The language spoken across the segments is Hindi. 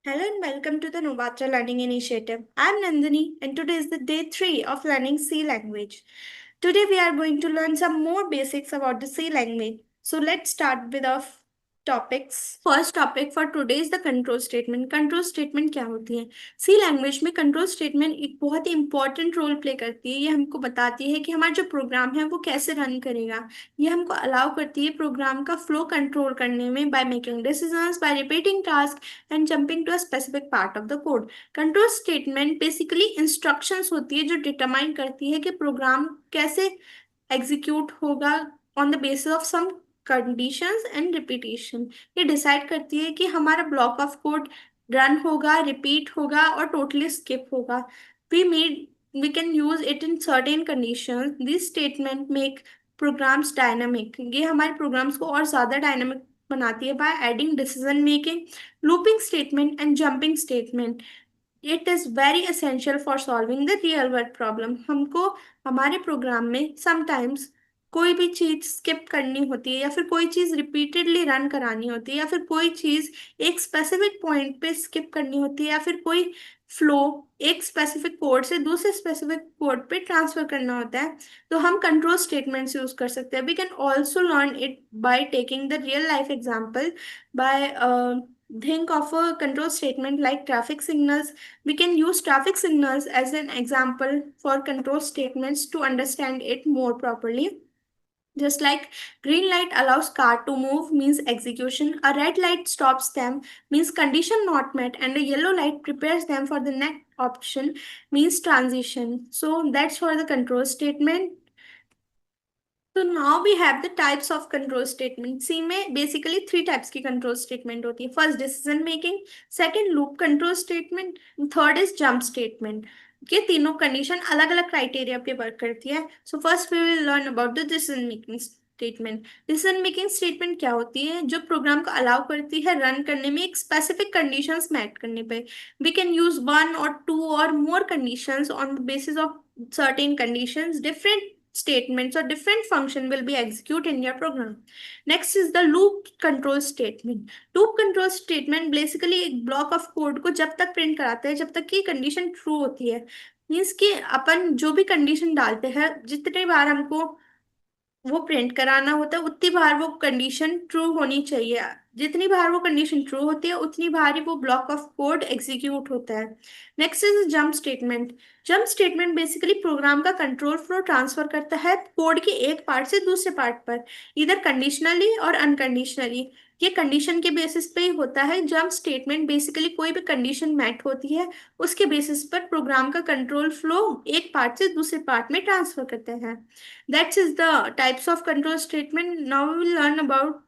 Hello and welcome to the Novatra Learning Initiative. I'm Nandini and today is the day 3 of learning C language. Today we are going to learn some more basics about the C language. So let's start with our topics. First topic for today is the control statement. Control statement क्या होती है? सी लैंग्वेज में कंट्रोल स्टेटमेंट एक बहुत ही इंपॉर्टेंट रोल प्ले करती है। ये हमको बताती है कि हमारा जो प्रोग्राम है वो कैसे रन करेगा। ये हमको अलाउ करती है प्रोग्राम का फ्लो कंट्रोल करने में by making decisions, by repeating task and jumping to a specific part of the code. Control statement basically instructions होती है जो डिटरमाइन करती है कि प्रोग्राम कैसे एग्जीक्यूट होगा on the basis of some conditions and repetition. ये डिसाइड करती है कि हमारा ब्लॉक ऑफ कोड रन होगा, रिपीट होगा और टोटली स्किप होगा। We can use it in certain conditions. This statement make programs dynamic. ये हमारे प्रोग्राम्स को और ज्यादा डायनामिक बनाती है by adding decision making, looping statement and jumping statement. It is very essential for solving the real world problem. हमको हमारे प्रोग्राम में समटाइम्स कोई भी चीज़ स्किप करनी होती है या फिर कोई चीज़ रिपीटेडली रन करानी होती है या फिर कोई चीज़ एक स्पेसिफिक पॉइंट पे स्किप करनी होती है या फिर कोई फ्लो एक स्पेसिफिक कोड से दूसरे स्पेसिफिक कोड पे ट्रांसफर करना होता है, तो हम कंट्रोल स्टेटमेंट्स यूज कर सकते हैं। We can also learn it by taking the real life example by think of a control statement like traffic signals. We can use traffic signals as an example for control statements to understand it more properly. Just like green light allows car to move means execution, a red light stops them means condition not met, and a yellow light prepares them for the next option means transition. So that's for the control statement. So now we have the types of control statement. सी में basically three types की control statement होती है. First decision making, second loop control statement, third is jump statement. ये तीनों कंडीशन अलग अलग क्राइटेरिया पे वर्क करती है. So first we will learn about the decision making statement. Decision making statement क्या होती है? जो प्रोग्राम को अलाउ करती है रन करने में एक स्पेसिफिक कंडीशंस मैट करने पे. वी कैन यूज वन और टू और more conditions on the basis of certain conditions. Different statements or different function will be executed in your program. Next is the loop control statement. Loop control statement basically एक block of code को जब तक print कराते हैं जब तक कि condition true होती है. मीन्स कि अपन जो भी कंडीशन डालते हैं जितने बार हमको वो प्रिंट कराना होता है उतनी बार वो कंडीशन ट्रू होनी चाहिए। जितनी बार वो कंडीशन ट्रू होती है उतनी बार ही वो ब्लॉक ऑफ कोड एग्जीक्यूट होता है। Next is jump statement. Jump statement basically program का कंट्रोल फ्लो ट्रांसफर करता है कोड के एक पार्ट से दूसरे पार्ट पर, इधर कंडीशनली और अनकंडीशनली। ये कंडीशन के बेसिस पे ही होता है। जंप स्टेटमेंट बेसिकली कोई भी कंडीशन मैट होती है उसके बेसिस पर प्रोग्राम का कंट्रोल फ्लो एक पार्ट से दूसरे पार्ट में ट्रांसफर करते हैं. That is the types of control statement. Now we will learn about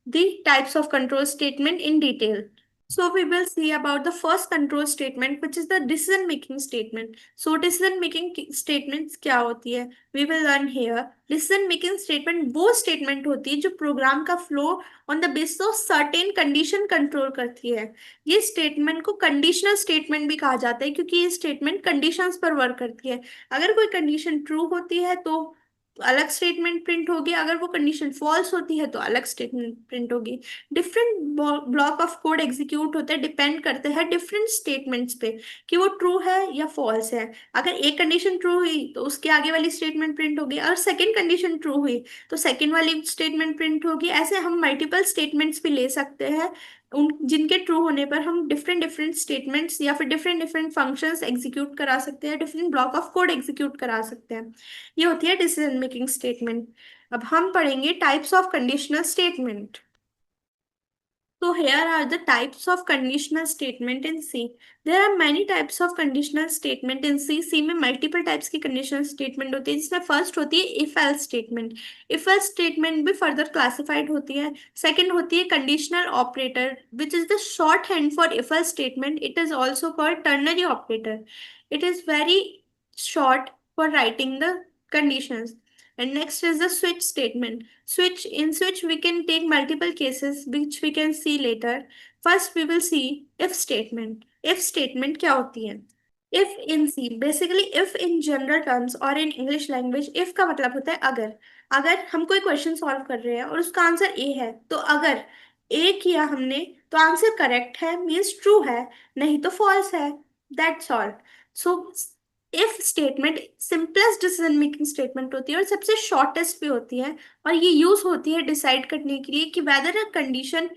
the types of control statement in detail. So we will see about the first control statement, which is the decision making statement. So decision making statements क्या होती है? We will learn here. Decision making statement वो statement होती है जो प्रोग्राम का flow on the basis of certain condition control करती है. ये स्टेटमेंट को कंडीशनल स्टेटमेंट भी कहा जाता है क्योंकि ये स्टेटमेंट कंडीशंस पर वर्क करती है. अगर कोई कंडीशन ट्रू होती है तो अलग स्टेटमेंट प्रिंट होगी, अगर वो कंडीशन फॉल्स होती है तो अलग स्टेटमेंट प्रिंट होगी. Different block of code execute होते हैं, डिपेंड करते हैं डिफरेंट स्टेटमेंट्स पे कि वो ट्रू है या फॉल्स है. अगर एक कंडीशन ट्रू हुई तो उसके आगे वाली स्टेटमेंट प्रिंट होगी, अगर सेकेंड कंडीशन ट्रू हुई तो सेकेंड वाली स्टेटमेंट प्रिंट होगी. ऐसे हम मल्टीपल स्टेटमेंट्स भी ले सकते हैं उन जिनके ट्रू होने पर हम डिफरेंट डिफरेंट स्टेटमेंट्स या फिर डिफरेंट डिफरेंट फंक्शंस एग्जीक्यूट करा सकते हैं, different block of code execute करा सकते हैं. ये होती है डिसीजन मेकिंग स्टेटमेंट. अब हम पढ़ेंगे types of conditional statement. So here are the types of conditional statement in C. There are many types of conditional statement in C. C में multiple types की conditional statement होती है जिसमें first होती है if else statement. if else statement भी further classified होती है. Second होती है conditional operator which is the shorthand for if else statement. It is also called ternary operator. It is very short for writing the conditions. And next is the switch statement. In switch we can take multiple cases which we can see later. First we will see if statement. If statement क्या होती है? If in C basically if in general terms or in English language if का मतलब होता है अगर. अगर हम कोई क्वेश्चन सॉल्व कर रहे हैं और उसका आंसर ए है तो अगर ए किया हमने तो आंसर करेक्ट है मीन्स ट्रू है, नहीं तो फॉल्स है। That's all. So if statement simplest decision making statement होती है और सबसे शॉर्टेस्ट भी होती है, और ये यूज होती है डिसाइड करने के लिए कि वेदर अ कंडीशन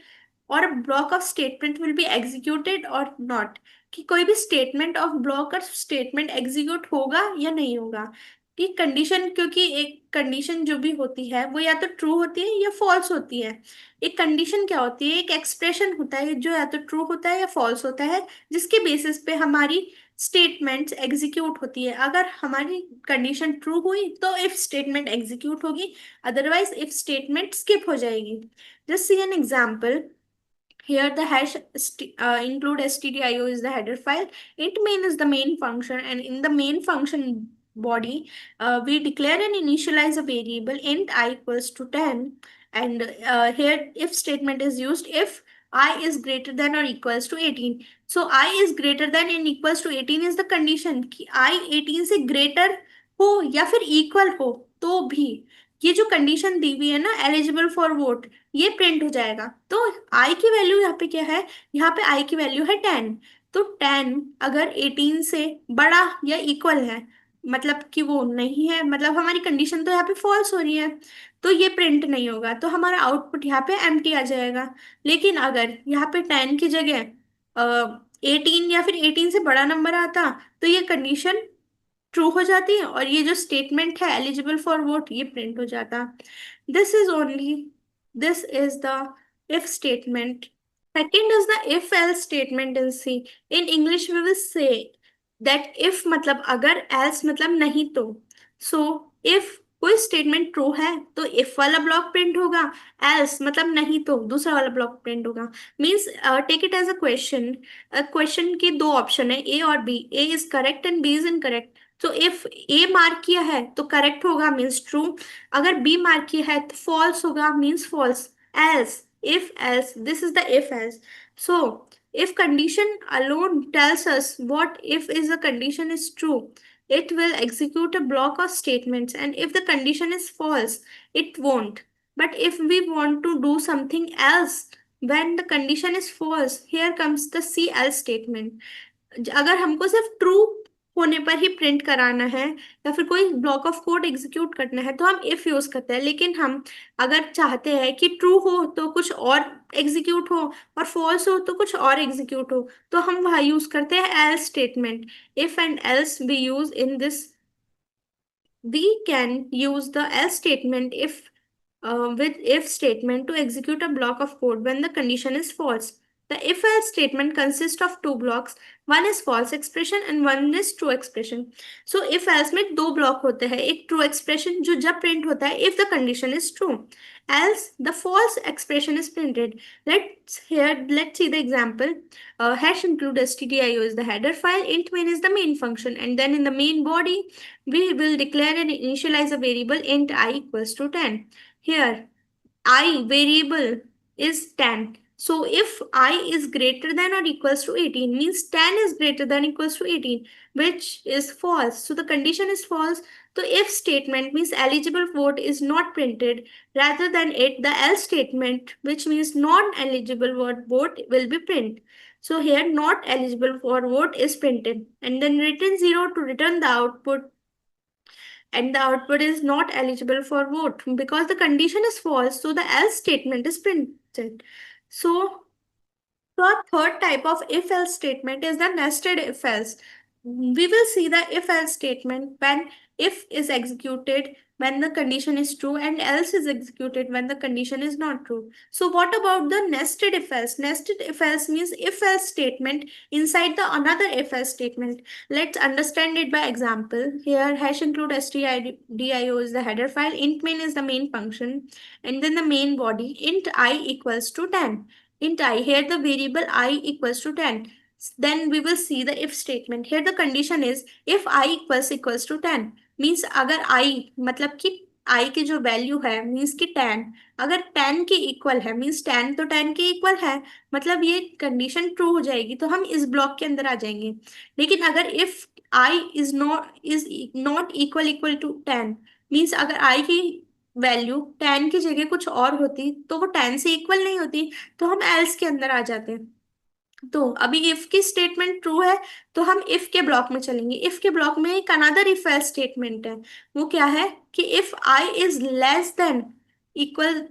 और block of statement will be executed और नॉट, कि कोई भी स्टेटमेंट ऑफ ब्लॉक और स्टेटमेंट एग्जीक्यूट होगा या नहीं होगा। कि कंडीशन, क्योंकि एक कंडीशन जो भी होती है वो या तो ट्रू होती है या फॉल्स होती है। एक कंडीशन क्या होती है, एक एक्सप्रेशन होता है जो या तो ट्रू होता है या फॉल्स होता है, जिसके बेसिस पे हमारी स्टेटमेंट्स एग्जीक्यूट होती है। अगर हमारी कंडीशन ट्रू हुई तो इफ स्टेटमेंट एग्जीक्यूट होगी, अदरवाइज इफ स्टेटमेंट स्किप हो जाएगी। Just see an example. Here the hash include stdio is the header file. Int main is the main function, and in the main function body, we declare and initialize a variable int I equals to 10. And here if statement is used if I is greater than or equals to 18. So I is greater than and equals to 18 is the condition कि I 18 से greater हो या फिर equal हो तो भी ये जो कंडीशन दी हुई है ना, एलिजिबल फॉर वोट, ये प्रिंट हो जाएगा। तो आई की वैल्यू यहाँ पे क्या है, यहाँ पे आई की वैल्यू है 10। तो 10 अगर 18 से बड़ा या इक्वल है, मतलब कि वो नहीं है, मतलब हमारी कंडीशन तो यहाँ पे फॉल्स हो रही है, तो ये प्रिंट नहीं होगा, तो हमारा आउटपुट यहाँ पे एम्प्टी आ जाएगा। लेकिन अगर यहाँ पे 10 की जगह 18 या फिर 18 से बड़ा नंबर आता, तो ये कंडीशन ट्रू हो जाती है और ये जो स्टेटमेंट है एलिजिबल फॉर वोट ये प्रिंट हो जाता। This is only, this is the if statement. Second is the if else statement in C. In English we will say that if मतलब अगर, एल्स मतलब नहीं तो। सो इफ कोई स्टेटमेंट ट्रू है तो इफ वाला ब्लॉक प्रिंट होगा, एल्स मतलब नहीं तो दूसरा वाला ब्लॉक प्रिंट होगा। Means take it as a question. Question के दो ऑप्शन है, ए और B. A is correct and B is incorrect. तो इफ ए मार्क किया है तो करेक्ट होगा मीन्स ट्रू, अगर बी मार्क किया है तो फॉल्स होगा means false. Else, if else, this is the if else. So if condition alone tells us what if is the condition is true, it will execute a block of statements, and if the condition is false, it won't. But if we want to do something else when the condition is false, here comes the see else statement। अगर हमको सिर्फ ट्रू होने पर ही प्रिंट कराना है या फिर कोई ब्लॉक ऑफ कोड एग्जीक्यूट करना है तो हम इफ यूज करते हैं, लेकिन हम अगर चाहते हैं कि ट्रू हो तो कुछ और एग्जीक्यूट हो और फॉल्स हो तो कुछ और एग्जीक्यूट हो, तो हम वहाँ यूज करते हैं else statement. If and else we use in this, we can use the else statement if with if statement to execute a block of code when the condition is false. The if else statement consists of two blocks, one is false expression and one is true expression. So if else में दो ब्लॉक होते हैं, एक true expression जो जब print होता है if the condition is true, else the false expression is printed. Let's see the example. Hash include stdio is the header file, int main is the main function, and then in the main body we will declare and initialize a variable int I equals to 10. Here I variable is 10. So if I is greater than or equals to 18 means 10 is greater than equals to 18, which is false. So the condition is false. So if statement means eligible vote is not printed, rather than it the else statement which means non-eligible vote will be print. So here not eligible for vote is printed, and then return 0 to return the output, and the output is not eligible for vote because the condition is false, so the else statement is printed. So our third type of if-else statement is the nested if-else. We will see the if-else statement when if is executed when the condition is true and else is executed when the condition is not true. So what about the nested if-else? Nested if-else means if-else statement inside the another if-else statement. Let's understand it by example. Here hash include stdio is the header file, int main is the main function, and then the main body int I equals to 10. Int I, here the variable I equals to 10. Then we will see the if statement. Here the condition is if I equals to 10 means अगर I मतलब कि I की जो वैल्यू है मीन्स कि 10 अगर 10 के इक्वल है मीन्स 10 तो 10 के इक्वल है, मतलब ये कंडीशन ट्रू हो जाएगी तो हम इस ब्लॉक के अंदर आ जाएंगे। लेकिन अगर if I is not equal to 10 means अगर I की वैल्यू 10 की जगह कुछ और होती तो वो 10 से इक्वल नहीं होती, तो हम एल्स के अंदर आ जाते हैं। तो अभी इफ की स्टेटमेंट ट्रू है, तो हम इफ के ब्लॉक में चलेंगे। इफ के ब्लॉक में एक अनदर इफ एल्स स्टेटमेंट है। वो क्या है कि if I is less than equal,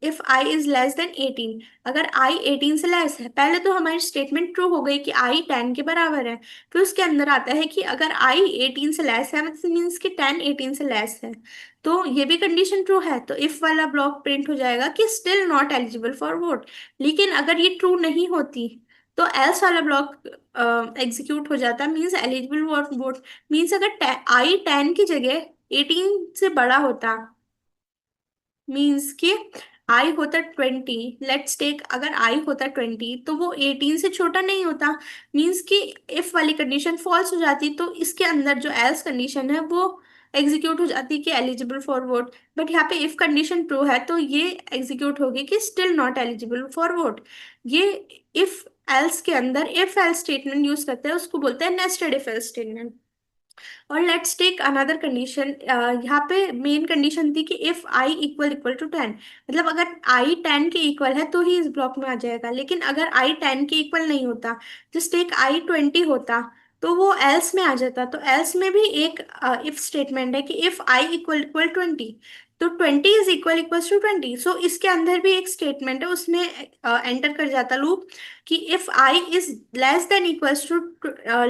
if I is less than 18, अगर आई 18 से लेस है, पहले तो हमारी स्टेटमेंट ट्रू हो गई कि आई 10 के बराबर है। फिर उसके अंदर आता है कि अगर आई 18 से लेस है, मतलब मीन्स कि 10 18 से लेस है, तो ये भी कंडीशन ट्रू है, तो इफ वाला ब्लॉक प्रिंट हो जाएगा कि still not eligible for vote. लेकिन अगर ये ट्रू नहीं होती, तो एल्स वाला ब्लॉक एग्जीक्यूट हो जाता, means eligible for vote. Means अगर आई 10 की जगह 18 से बड़ा होता, मीन्स कि आई होता 20, लेट्स टेक, अगर आई होता 20 तो वो 18 से छोटा नहीं होता, मीन्स कि इफ वाली कंडीशन फॉल्स हो जाती, तो इसके अंदर जो एल्स कंडीशन है वो एग्जीक्यूट हो जाती कि एलिजिबल फॉर वोट। बट यहाँ पे इफ कंडीशन ट्रू है, तो ये एग्जीक्यूट होगी कि still not eligible for vote. ये इफ एल्स के अंदर इफ एल्स स्टेटमेंट यूज करते हैं, उसको बोलते हैं नेस्टेड इफ एल्स स्टेटमेंट। और लेट्स टेक अनदर कंडीशन। यहाँ पे मेन कंडीशन थी कि if I equal equal to 10, मतलब अगर आई 10 के इक्वल है तो ही इस ब्लॉक में आ जाएगा। लेकिन अगर आई 10 के इक्वल नहीं होता, जस्ट टेक आई 20 होता, तो वो एल्स में आ जाता। तो एल्स में भी एक इफ स्टेटमेंट है कि इफ आई इक्वल इक्वल 20, तो 20 इज इक्वल इक्वल टू 20। सो इसके अंदर भी एक स्टेटमेंट है, उसमें एंटर कर जाता लूप कि if I is less than equals to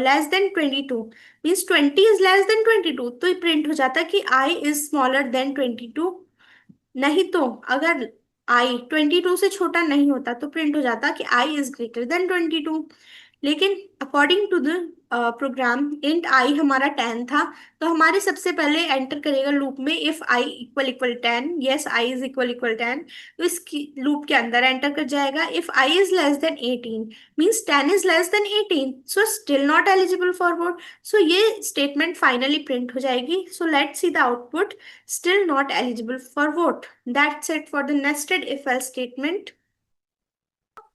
less than 22, means 20 is less than 22, तो ये प्रिंट हो जाता है कि आई इज स्मॉलर देन 22। नहीं तो अगर आई 22 से छोटा नहीं होता, तो प्रिंट हो जाता कि आई इज ग्रेटर देन 22। लेकिन according to the program, int I हमारा 10 था, तो हमारे सबसे पहले एंटर करेगा लूप में if I equal equal 10, yes I is equal equal 10, तो इस लूप के अंदर एंटर कर जाएगा if I is less than 18, means 10 is less than 18, so still not eligible for vote. So ये स्टेटमेंट फाइनली प्रिंट हो जाएगी। So let's see the output, still not eligible for vote. That's it for the nested if-else statement.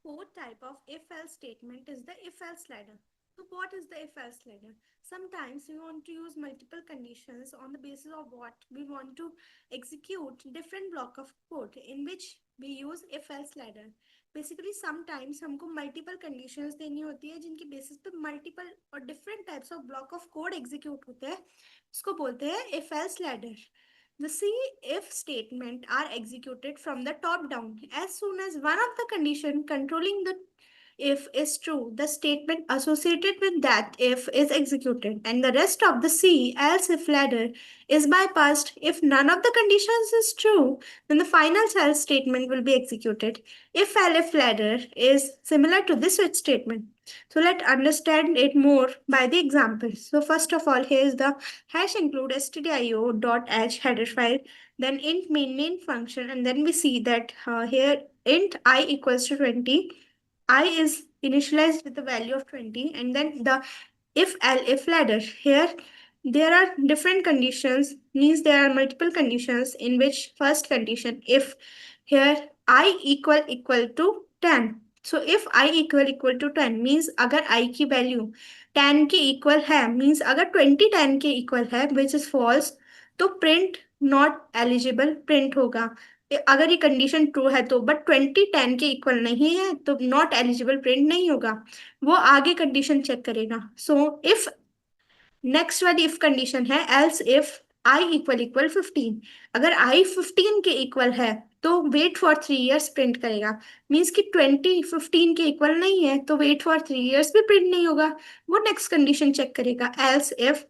Fourth type of if-else statement is the if-else ladder. So what is the if-else ladder? Sometimes we want to use multiple conditions on the basis of what we want to execute different block of code in which we use if-else ladder. Basically sometimes हमको मल्टीपल कंडीशंस देनी होती है जिनकी बेसिस पे मल्टीपल और different types of block of code execute होते हैं, उसको बोलते हैं if else ladder. The C-if statement are executed from the top down. As soon as one of the condition controlling the if is true, the statement associated with that if is executed, and the rest of the C else if ladder is bypassed. If none of the conditions is true, then the final else statement will be executed. If elif ladder is similar to this switch statement. So let's understand it more by the examples. So first of all, here is the hash include stdio.h header file, then int main function, and then we see that here int I equals to 20. I is initialized with the value of 20, and then the if ladder. Here there are different conditions, means there are multiple conditions in which first condition if here I equal to 10. So if I equal to 10 means अगर I की वैल्यू 10 के इक्वल है, मीन्स अगर 20 10 के इक्वल है विच इज फॉल्स, तो प्रिंट नॉट एलिजिबल प्रिंट होगा। अगर ये कंडीशन ट्रू है तो, बट 20 10 के इक्वल नहीं है तो नॉट एलिजिबल प्रिंट नहीं होगा, वो आगे कंडीशन चेक करेगा। सो इफ नेक्स्ट वाली इफ कंडीशन है else if I equal equal 15, अगर आई 15 के इक्वल है तो वेट फॉर 3 इयर्स प्रिंट करेगा। मीन्स कि 20 15 के इक्वल नहीं है तो वेट फॉर 3 इयर्स भी प्रिंट नहीं होगा, वो नेक्स्ट कंडीशन चेक करेगा else if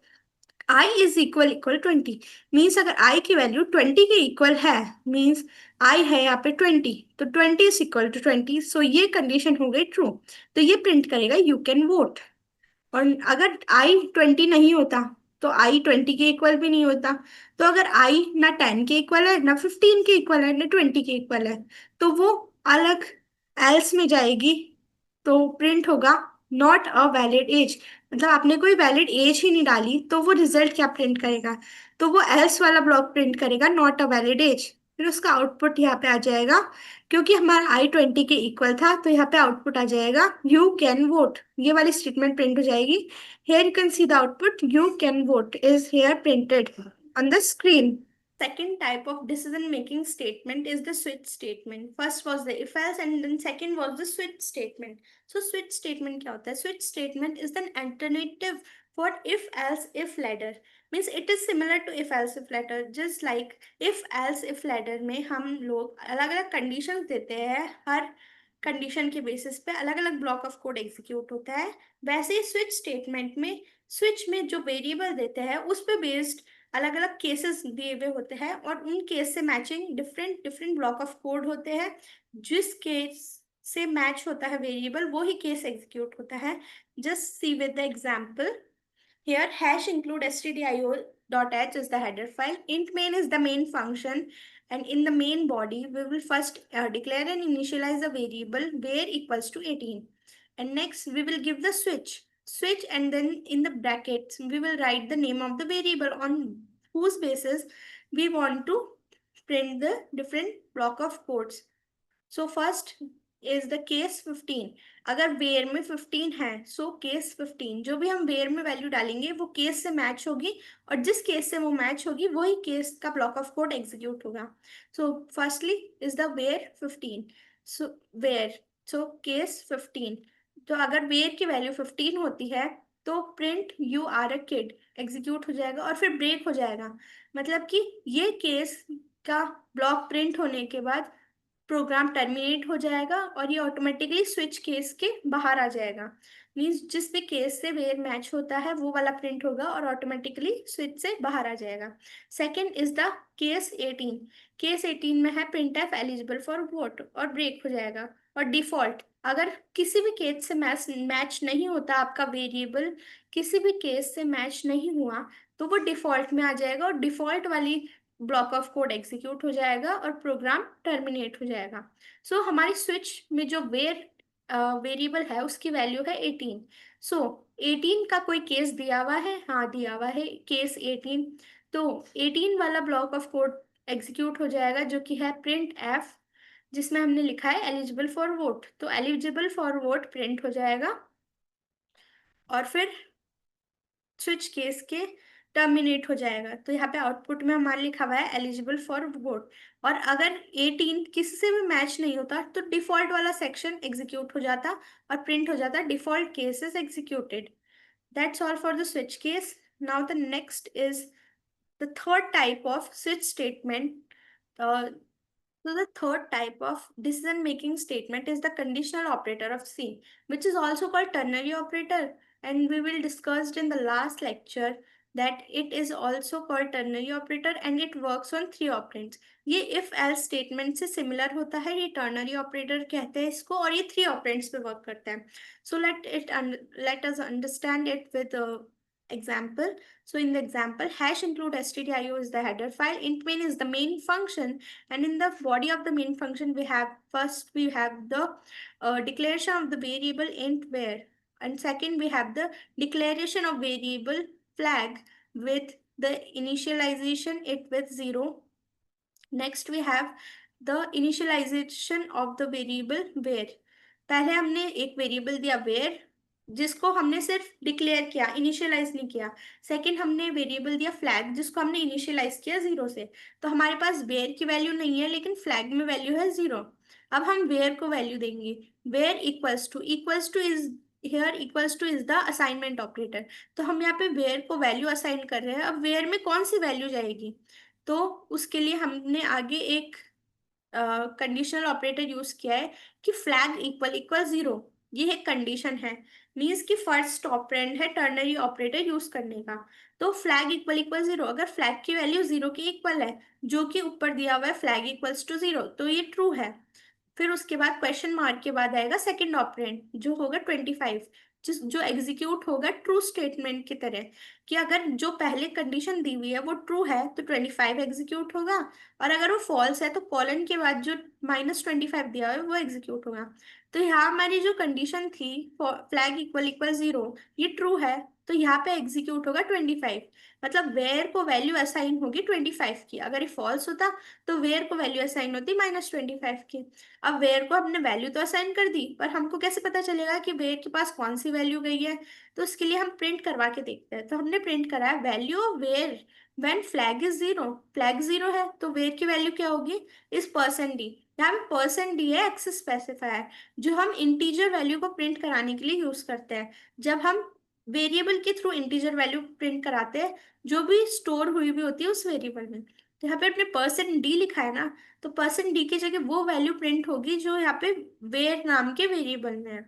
I is equal 20, means अगर आई की वैल्यू 20 के इक्वल है, मीन्स आई है यहाँ पे 20, तो 20 इज इक्वल टू 20, सो ये कंडीशन हो गई ट्रू, तो ये प्रिंट करेगा यू कैन वोट। और अगर आई 20 नहीं होता तो आई 20 के इक्वल भी नहीं होता, तो अगर आई ना 10 के इक्वल है, ना 15 के इक्वल है, ना 20 के इक्वल है, तो वो अलग एल्स में जाएगी, तो प्रिंट होगा नॉट अ वैलिड एज। मतलब आपने कोई वैलिड एज ही नहीं डाली, तो वो रिजल्ट क्या प्रिंट करेगा, तो वो एल्स वाला ब्लॉक प्रिंट करेगा नॉट अ वैलिड एज। फिर उसका आउटपुट यहाँ पे आ जाएगा, क्योंकि हमारा आई 20 के इक्वल था, तो यहाँ पे आउटपुट आ जाएगा यू कैन वोट, ये वाली स्टेटमेंट प्रिंट हो जाएगी। Here you can see the output you can vote is here printed on the screen. Second type of decision making statement is the switch statement. First was the if else and then second was the switch statement. So switch statement क्या होता है? Switch statement is an alternative for if else if ladder. Means it is similar to if else if ladder. Just like if else if ladder में हम लोग अलग अलग conditions देते हैं, हर कंडीशन के बेसिस पे अलग अलग ब्लॉक ऑफ कोड एग्जीक्यूट होता है। वैसे ही स्विच स्टेटमेंट में स्विच में जो वेरिएबल देते हैं उस पे बेस्ड अलग अलग केसेस दिए हुए होते हैं और उन केस से matching different different block of code होते हैं। जिस केस से मैच होता है वेरिएबल वो ही केस एग्जीक्यूट होता है। Just see with the example. Here, hash include stdio.h is the header file. Int main is the main function, and in the main body, we will first declare and initialize a variable where equals to 18. And next, we will give the switch, and then in the brackets, we will write the name of the variable on whose basis we want to print the different block of codes. So first is the case 15। अगर वेयर में 15 है सो केस 15 जो भी हम वेयर में वैल्यू डालेंगे वो केस से मैच होगी और जिस केस से वो मैच होगी वही केस का ब्लॉक ऑफ कोड एग्जीक्यूट होगा। So firstly is the where 15। So where so case 15। तो अगर वेयर की वैल्यू 15 होती है तो print you are a kid execute हो जाएगा और फिर ब्रेक हो जाएगा। मतलब कि ये केस का ब्लॉक प्रिंट होने के बाद प्रोग्राम टर्मिनेट हो जाएगा और ये ऑटोमेटिकली स्विच केस के बाहर आ जाएगा। मीन्स जिस भी केस से वेयर मैच होता है वो वाला प्रिंट होगा और ऑटोमेटिकली स्विच से बाहर आ जाएगा। Second is the case 18। Case 18 में है print F eligible for vote और ब्रेक हो जाएगा। और डिफॉल्ट अगर किसी भी केस से मैच नहीं होता आपका वेरिएबल किसी भी केस से मैच नहीं हुआ तो वो डिफॉल्ट में आ जाएगा और डिफॉल्ट वाली ब्लॉक ऑफ कोड एग्जीक्यूट हो जाएगा और प्रोग्राम टर्मिनेट हो जाएगा। सो हमारी स्विच में जो वेरिएबल है उसकी वैल्यू है 18। सो 18 का कोई केस दिया हुआ है? हाँ दिया हुआ है केस 18। तो 18 वाला ब्लॉक ऑफ कोड एग्जीक्यूट हो जाएगा जो कि है प्रिंट एफ जिसमें हमने लिखा है एलिजिबल फॉर वोट। तो एलिजिबल फॉर वोट प्रिंट हो जाएगा और फिर स्विच केस के टर्मिनेट हो जाएगा। तो यहाँ पे आउटपुट में हमारे लिखा हुआ है एलिजिबल फॉर वोट। और अगर 18 किसी से भी मैच नहीं होता तो डिफॉल्ट वाला सेक्शन एग्जीक्यूट हो जाता और प्रिंट हो जाता default cases executed. That's all for the switch case. Now the next is the third type off switch statement. So the third type of decision making statement is the conditional operator of C, which is also called ternary operator. And we will discussed in the last lecture that it is also called ternary operator and it works on 3 operands. ये if else statement से similar होता है, ये ternary operator कहते हैं इसको और ये 3 operands पे work करता है. So let us understand it with example. So in the example, hash include stdio is the header file, int main is the main function, and in the body of the main function we have the declaration of the variable int where, and second we have the declaration of variable flag with the initialization it with 0. Next we have the initialization of the variable where. पहले हमने एक वेरिएबल दिया where जिसको हमने सिर्फ डिक्लेयर किया इनिशियलाइज नहीं किया। सेकंड हमने वेरिएबल दिया फ्लैग जिसको हमने इनिशियलाइज किया 0 से। तो हमारे पास वेयर की वैल्यू नहीं है लेकिन फ्लैग में वैल्यू है 0। अब हम वेयर को वैल्यू देंगे। Var equals to is here equals to is the assignment operator. तो हम यहाँ पे वेयर को वैल्यू असाइन कर रहे हैं। अब वेयर में कौन सी वैल्यू जाएगी तो उसके लिए हमने आगे एक कंडीशनल ऑपरेटर यूज किया है कि फ्लैग इक्वल इक्वल 0। ये एक कंडीशन है मीन्स कि फर्स्ट ऑपरेंड है टर्नरी ऑपरेटर यूज करने का। तो फ्लैग इक्वल इक्वल 0 अगर फ्लैग की वैल्यू 0 के इक्वल है जो कि ऊपर दिया हुआ है फ्लैग इक्वल्स टू 0 तो ये ट्रू है। फिर उसके बाद क्वेश्चन मार्क के बाद आएगा सेकंड ऑपरेंड जो होगा 25 जो एग्जीक्यूट होगा ट्रू स्टेटमेंट की तरह कि अगर जो पहले कंडीशन दी हुई है वो ट्रू है तो 25 एग्जीक्यूट होगा और अगर वो फॉल्स है तो कॉलन के बाद जो -25 दिया हुआ है वो एग्जीक्यूट होगा। तो यहाँ हमारी जो कंडीशन थी फ्लैग इक्वल इक्वल 0 ये ट्रू है तो यहाँ पे एग्जीक्यूट होगा 25। मतलब वेयर को वैल्यू असाइन होगी 25 की। अगर ये फॉल्स होता तो वेयर को वैल्यू असाइन होती -25 की। अब वेयर को हमने वैल्यू तो असाइन कर दी पर हमको कैसे पता चलेगा कि वेयर के पास कौन सी वैल्यू गई है। तो उसके लिए हम प्रिंट करवा के देखते हैं। तो हमने प्रिंट करा है value of var when flag zero है तो वेयर की वैल्यू क्या होगी, इस परसेंट डी। यहाँ पे परसेंट डी है एक्सेस स्पेसिफायर, जो हम इंटीजर वैल्यू को प्रिंट कराने के लिए यूज करते हैं। जब हम वेरिएबल के थ्रू इंटीजर वैल्यू प्रिंट कराते हैं, जो भी स्टोर हुई भी होती है उस वेरिएबल में। तो यहाँ पे अपने परसेंट डी लिखा है ना, तो परसेंट डी की जगह वो वैल्यू प्रिंट होगी जो यहाँ पे वेयर नाम के वेरिएबल में है।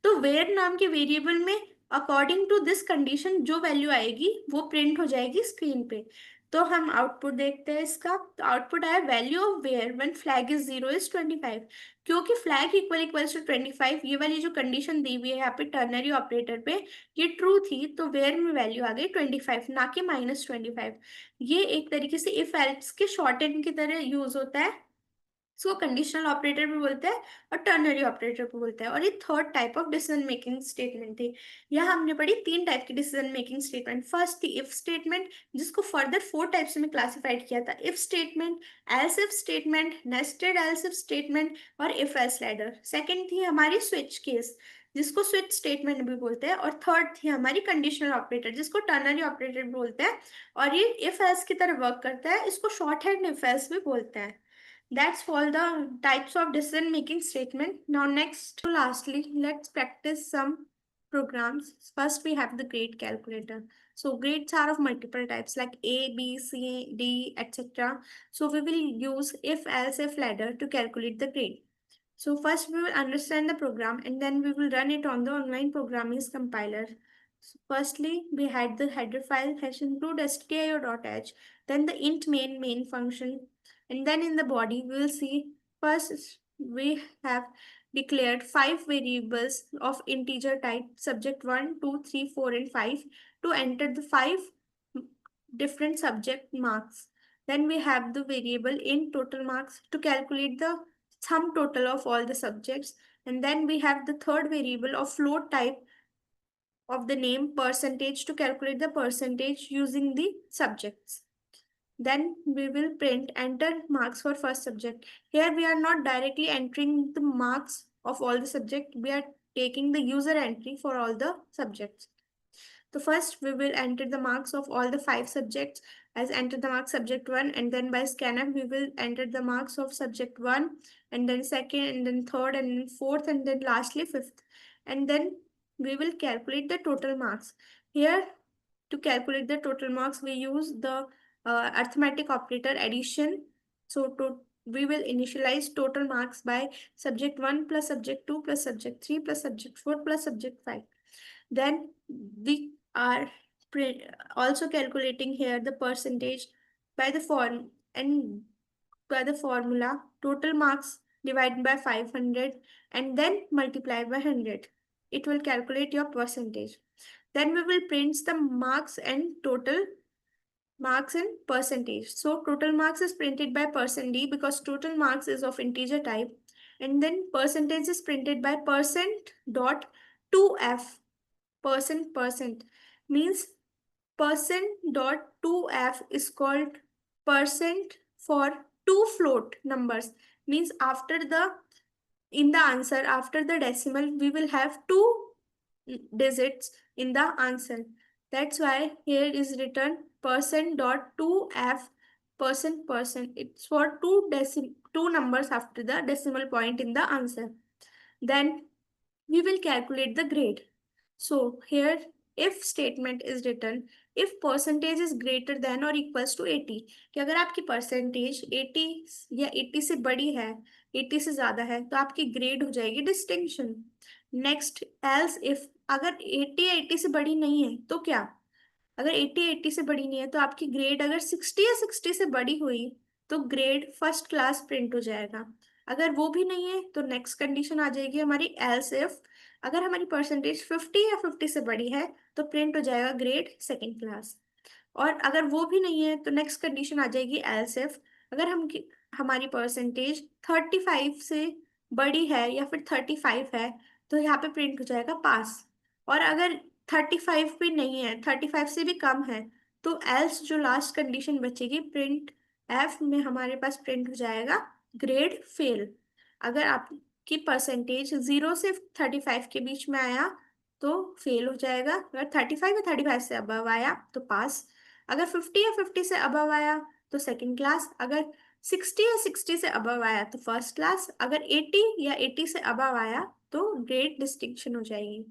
तो वेयर नाम के वेरिएबल में अकॉर्डिंग टू दिस कंडीशन जो वैल्यू आएगी वो प्रिंट हो जाएगी स्क्रीन पे। तो हम आउटपुट देखते हैं इसका। तो आउटपुट आया value of var when flag is 0 is 25। क्योंकि फ्लैग इक्वल्स टू 25, ये वाली जो कंडीशन दी हुई है यहाँ पे टर्नरी ऑपरेटर पे, ये ट्रू थी, तो वेयर में वैल्यू आ गई 25, ना कि -25। ये एक तरीके से इफ एल्स के शॉर्ट एंड की तरह यूज होता है। इसको कंडीशनल ऑपरेटर भी बोलते हैं और टर्नरी ऑपरेटर भी बोलते हैं। और ये third type of decision making statement थी। यहाँ हमने पढ़ी तीन टाइप की डिसीजन मेकिंग स्टेटमेंट। फर्स्ट थी इफ स्टेटमेंट, जिसको फर्दर फोर टाइप्स में क्लासिफाइड किया था। If statement, else if statement, nested else if statement और इफ एल्स लैडर। सेकेंड थी हमारी स्विच केस, जिसको स्विच स्टेटमेंट भी बोलते हैं। और थर्ड थी हमारी कंडीशनल ऑपरेटर, जिसको टर्नरी ऑपरेटर भी बोलते हैं। और ये इफ एल्स की तरह वर्क करता है, इसको शॉर्ट हैंड इफ एल्स भी बोलते हैं। That's all the types of decision making statement. Now next, lastly, let's practice some programs. First, we have the grade calculator. So grades are of multiple types like A, B, C, D, etc. So we will use if, else, if ladder to calculate the grade. So first we will understand the program and then we will run it on the online programming compiler. So firstly, we had the header file hash include stdio.h, then the int main function, and then in the body we will see first we have declared five variables of integer type subject 1, 2, 3, 4, and 5 to enter the five different subject marks. Then we have the variable in total marks to calculate the sum total of all the subjects. And then we have the third variable of float type of the name percentage to calculate the percentage using the subjects. Then we will print enter marks for first subject. Here we are not directly entering the marks of all the subject. We are taking the user entry for all the subjects. So first we will enter the marks of all the five subjects as enter the mark subject 1, and then by scanf we will enter the marks of subject 1, and then second, and then third, and then fourth, and then lastly fifth. And then we will calculate the total marks. Here to calculate the total marks we use the arithmetic operator addition. So we will initialize total marks by subject 1 plus subject 2 plus subject 3 plus subject 4 plus subject 5. Then we are also calculating here the percentage by the form and by the formula total marks divided by 500 and then multiply by 100. It will calculate your percentage. Then we will print the marks and total marks and percentage. So total marks is printed by percent %d because total marks is of integer type, and then percentage is printed by percent dot 2f. Percent means percent dot 2f is called percent for two float numbers, means after the in the answer after the decimal we will have two digits in the answer. That's why here is written percent dot 2f percent. It's for two numbers after the decimal point in the answer. Then we will calculate the grade. So here if statement is written if percentage is greater than or equals to 80, कि अगर आपकी परसेंटेज 80 या 80 से बड़ी है, 80 से ज्यादा है, तो आपकी ग्रेड हो जाएगी डिस्टिंक्शन। नेक्स्ट एल्स इफ अगर 80 या 80 से बड़ी नहीं है तो क्या, अगर 80 80 से बड़ी नहीं है तो आपकी ग्रेड अगर 60 या 60 से बड़ी हुई तो ग्रेड फर्स्ट क्लास प्रिंट हो जाएगा। अगर वो भी नहीं है तो नेक्स्ट कंडीशन आ जाएगी हमारी एल्स इफ अगर हमारी परसेंटेज 50 या 50 से बड़ी है तो प्रिंट हो जाएगा ग्रेड सेकेंड क्लास। और अगर वो भी नहीं है तो नेक्स्ट कंडीशन आ जाएगी एल्स इफ अगर हमारी परसेंटेज 35 से बड़ी है या फिर 35 है तो यहाँ पे प्रिंट हो जाएगा पास। और अगर 35 भी नहीं है, 35 से भी कम है, तो एल्स जो लास्ट कंडीशन बचेगी प्रिंट एफ में हमारे पास प्रिंट हो जाएगा ग्रेड फेल। अगर आपकी परसेंटेज 0 से 35 के बीच में आया तो फेल हो जाएगा, अगर 35 या 35 से अबव आया तो पास, अगर 50 या 50 से अबव आया तो सेकंड क्लास, अगर 60 या 60 से अबव आया तो फर्स्ट क्लास, अगर 80 या 80 से अबव आया तो ग्रेड डिस्टिंक्शन हो जाएगी।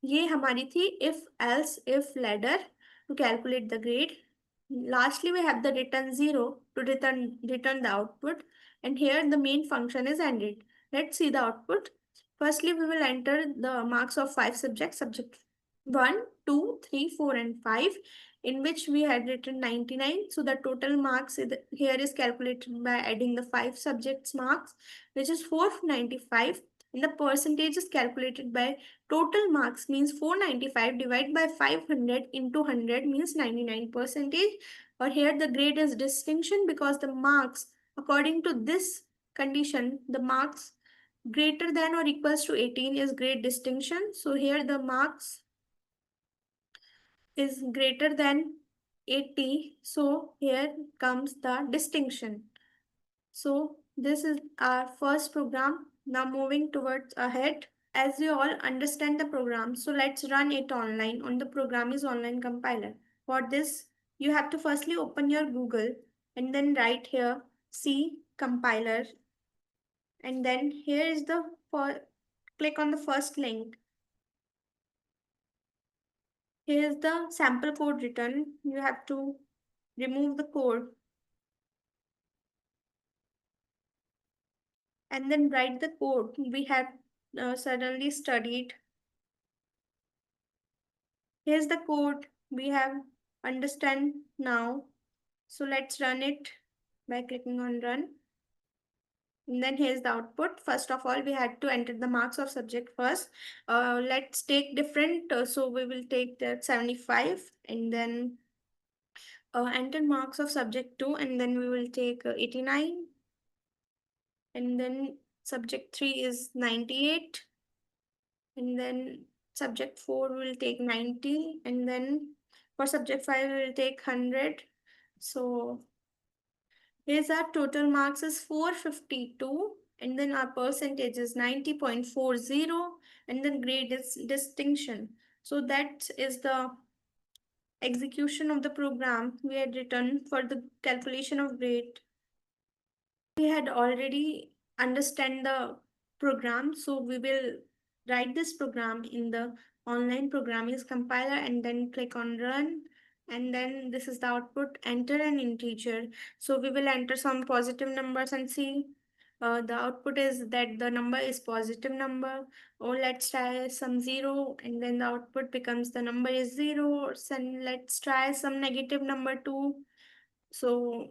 ये हमारी थी if else if ladder to calculate the grade. Lastly, we have the return 0 to return the output, and here the main function is ended. Let's see the output. Firstly, we will enter the marks of 5 subjects, subject 1, 2, 3, 4, and 5, in which we had written 99. So the total marks here is calculated by adding the 5 subjects marks, which is 495. And the percentage is calculated by total marks, means 495 divided by 500 into 100 means 99 percentage. Or here the grade is distinction because the marks according to this condition, the marks greater than or equals to 18 is grade distinction. So here the marks is greater than 80. So here comes the distinction. So this is our first program. Now moving towards ahead. As you all understand the program, so let's run it online. On the program is online compiler. For this, you have to firstly open your Google and then write here C compiler, and then here is the for click on the first link. Here is the sample code written. You have to remove the code and then write the code we have suddenly studied. Here's the code we have understand now. So let's run it by clicking on run. And then here's the output. First of all, we had to enter the marks of subject first. Let's take different. So we will take that 75 and then enter marks of subject 2, and then we will take 89, and then subject 3 is 98, and then subject 4 will take 90, and then for subject 5 we will take 100. So here's our total marks is 452, and then our percentage is 90.40, and then grade is distinction. So that is the execution of the program we had written for the calculation of grade. We had already understand the program, so we will write this program in the online programming compiler and then click on run, and then this is the output. Enter an integer, so we will enter some positive numbers and see the output is that the number is positive number. Or let's try some 0, and then the output becomes the number is 0. And let's try some negative number 2. So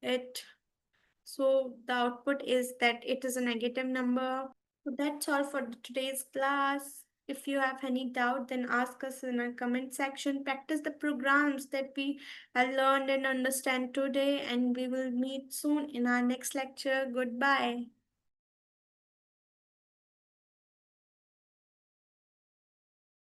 it so the output is that it is a negative number. So that's all for today's class. If you have any doubt, then ask us in our comment section. Practice the programs that we have learned and understand today, and we will meet soon in our next lecture. Goodbye.